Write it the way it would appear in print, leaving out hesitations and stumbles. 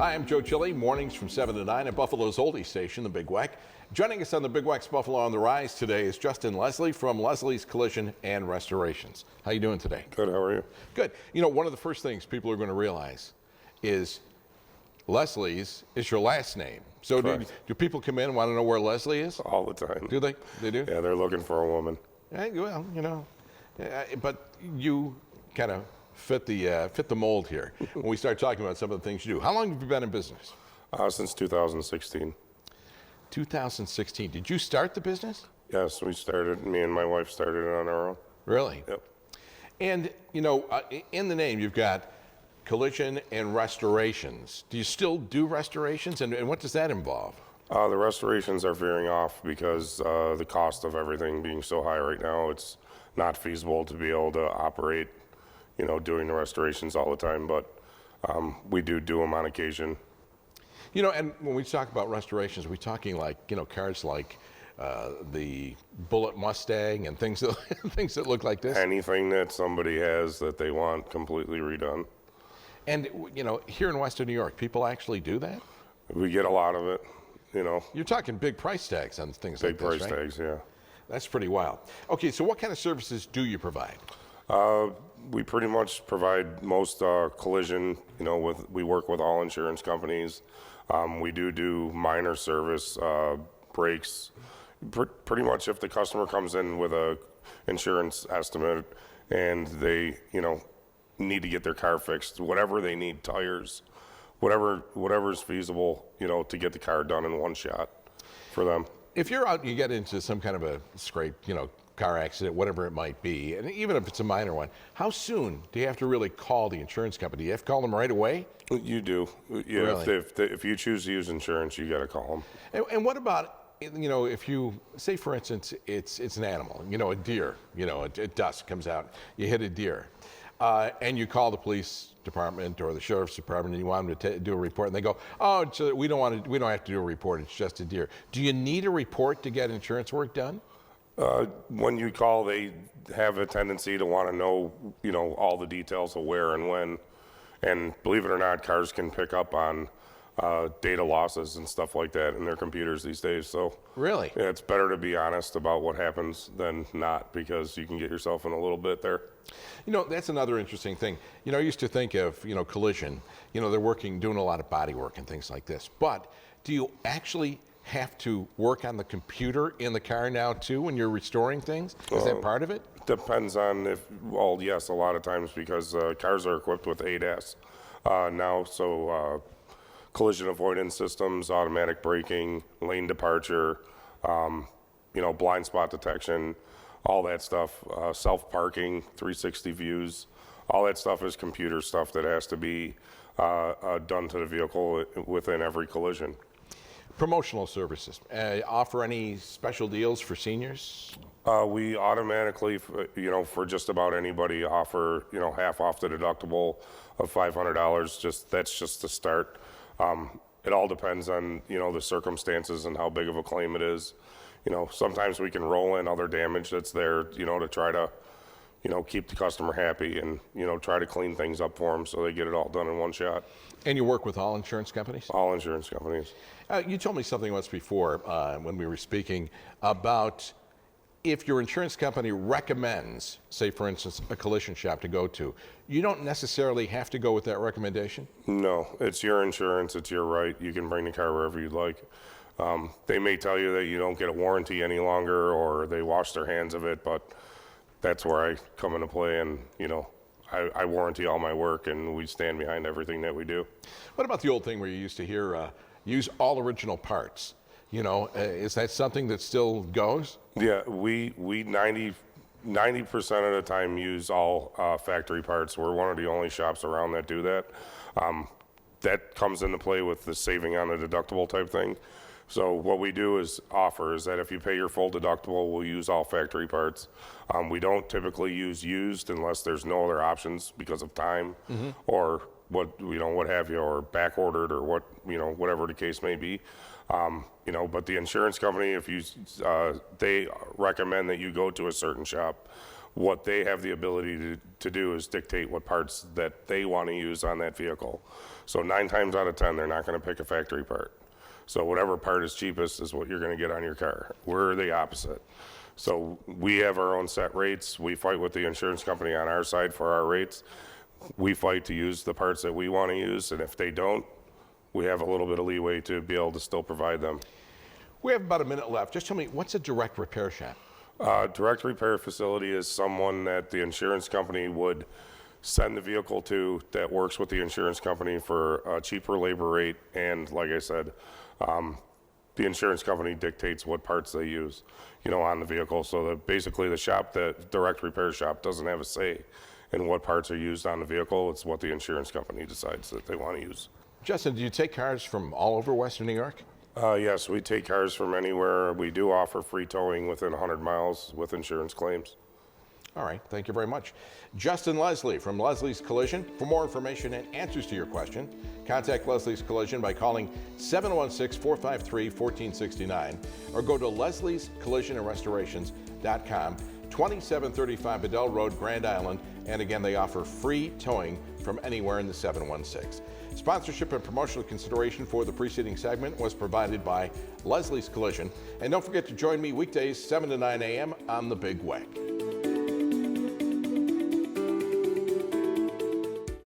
Hi, I'm Joe Chile, mornings from 7 to 9 at Buffalo's oldie station, the Big Weck. Joining us on the Big Weck's Buffalo on the Rise today is Justin Leslie from Leslie's Collision and Restorations. How you doing today? Good, how are you? Good. You know, one of the first things people are going to realize is Leslie's is your last name. So do people come in and want to know where Leslie is? All the time. Do they? They do? Yeah, they're looking for a woman. Well, you know, but you kind of fit the mold here when we start talking about some of the things you do. How long have you been in business? Since 2016. 2016. Did you start the business? Yes, me and my wife started it on our own. Really? Yep. And, you know, in the name, you've got collision and restorations. Do you still do restorations, and what does that involve? The restorations are veering off because the cost of everything being so high right now, it's not feasible to be able to operate, you know, doing the restorations all the time, but we do them on occasion. You know, and when we talk about restorations, are we talking like, you know, cars like the Bullet Mustang and things that look like this? Anything that somebody has that they want completely redone. And, you know, here in Western New York, people actually do that? We get a lot of it, you know. You're talking big price tags on things like this, right? Big price tags, yeah. That's pretty wild. Okay, so what kind of services do you provide? We pretty much provide most collision, you know, we work with all insurance companies. We do minor service, brakes. Pretty much if the customer comes in with a insurance estimate and they, you know, need to get their car fixed, whatever they need, tires, whatever's feasible, you know, to get the car done in one shot for them. If you're out and you get into some kind of a scrape, you know, car accident, whatever it might be, and even if it's a minor one, how soon do you have to really call the insurance company? Do you have to call them right away? You do. Yeah, really? If you choose to use insurance, you got to call them. And what about, you know, if you say, for instance, it's an animal, you know, a deer, you know, at dusk comes out, you hit a deer, and you call the police department or the sheriff's department and you want them to do a report, and they go, oh, we don't have to do a report, it's just a deer. Do you need a report to get insurance work done? When you call, they have a tendency to want to know, you know, all the details of where and when. And believe it or not, cars can pick up on data losses and stuff like that in their computers these days. So really, yeah, it's better to be honest about what happens than not, because you can get yourself in a little bit there. You know, that's another interesting thing. You know, I used to think of, you know, collision, you know, they're doing a lot of body work and things like this. But do you actually have to work on the computer in the car now too when you're restoring things? Is that part of it? Depends on well, yes, a lot of times, because cars are equipped with ADAS now, so collision avoidance systems, automatic braking, lane departure, you know, blind spot detection, all that stuff, self-parking, 360 views, all that stuff is computer stuff that has to be done to the vehicle within every collision. Promotional services. Offer any special deals for seniors? We automatically, you know, for just about anybody, offer, you know, half off the deductible of $500. That's just the start. It all depends on, you know, the circumstances and how big of a claim it is. You know, sometimes we can roll in other damage that's there, you know, to try to, you know, keep the customer happy and, you know, try to clean things up for them so they get it all done in one shot. And you work with all insurance companies? All insurance companies. You told me something once before when we were speaking about if your insurance company recommends, say for instance, a collision shop to go to, you don't necessarily have to go with that recommendation? No, it's your insurance, it's your right. You can bring the car wherever you'd like. They may tell you that you don't get a warranty any longer, or they wash their hands of it, but that's where I come into play, and, you know, I warranty all my work, and we stand behind everything that we do. What about the old thing where you used to hear, use all original parts? You know, is that something that still goes? Yeah, we 90% of the time use all factory parts. We're one of the only shops around that do that. That comes into play with the saving on the deductible type thing. So what we do is that if you pay your full deductible, we'll use all factory parts. We don't typically use used unless there's no other options because of time, or what have you, or back ordered, or whatever the case may be. You know, but the insurance company, if they recommend that you go to a certain shop, what they have the ability to do is dictate what parts that they want to use on that vehicle. So 9 times out of 10, they're not going to pick a factory part. So whatever part is cheapest is what you're going to get on your car. We're the opposite. So we have our own set rates. We fight with the insurance company on our side for our rates. We fight to use the parts that we want to use, and if they don't, we have a little bit of leeway to be able to still provide them. We have about a minute left. Just tell me, what's a direct repair shop? Direct repair facility is someone that the insurance company would send the vehicle to that works with the insurance company for a cheaper labor rate. And like I said, the insurance company dictates what parts they use, on the vehicle. So that basically the direct repair shop doesn't have a say in what parts are used on the vehicle. It's what the insurance company decides that they want to use. Justin, do you take cars from all over Western New York? Yes, we take cars from anywhere. We do offer free towing within 100 miles with insurance claims. All right, thank you very much. Justin Leslie from Leslie's Collision. For more information and answers to your question, contact Leslie's Collision by calling 716-453-1469 or go to lesliescollisionandrestorations.com, 2735 Bedell Road, Grand Island. And again, they offer free towing from anywhere in the 716. Sponsorship and promotional consideration for the preceding segment was provided by Leslie's Collision. And don't forget to join me weekdays 7 to 9 a.m. on The Big Way.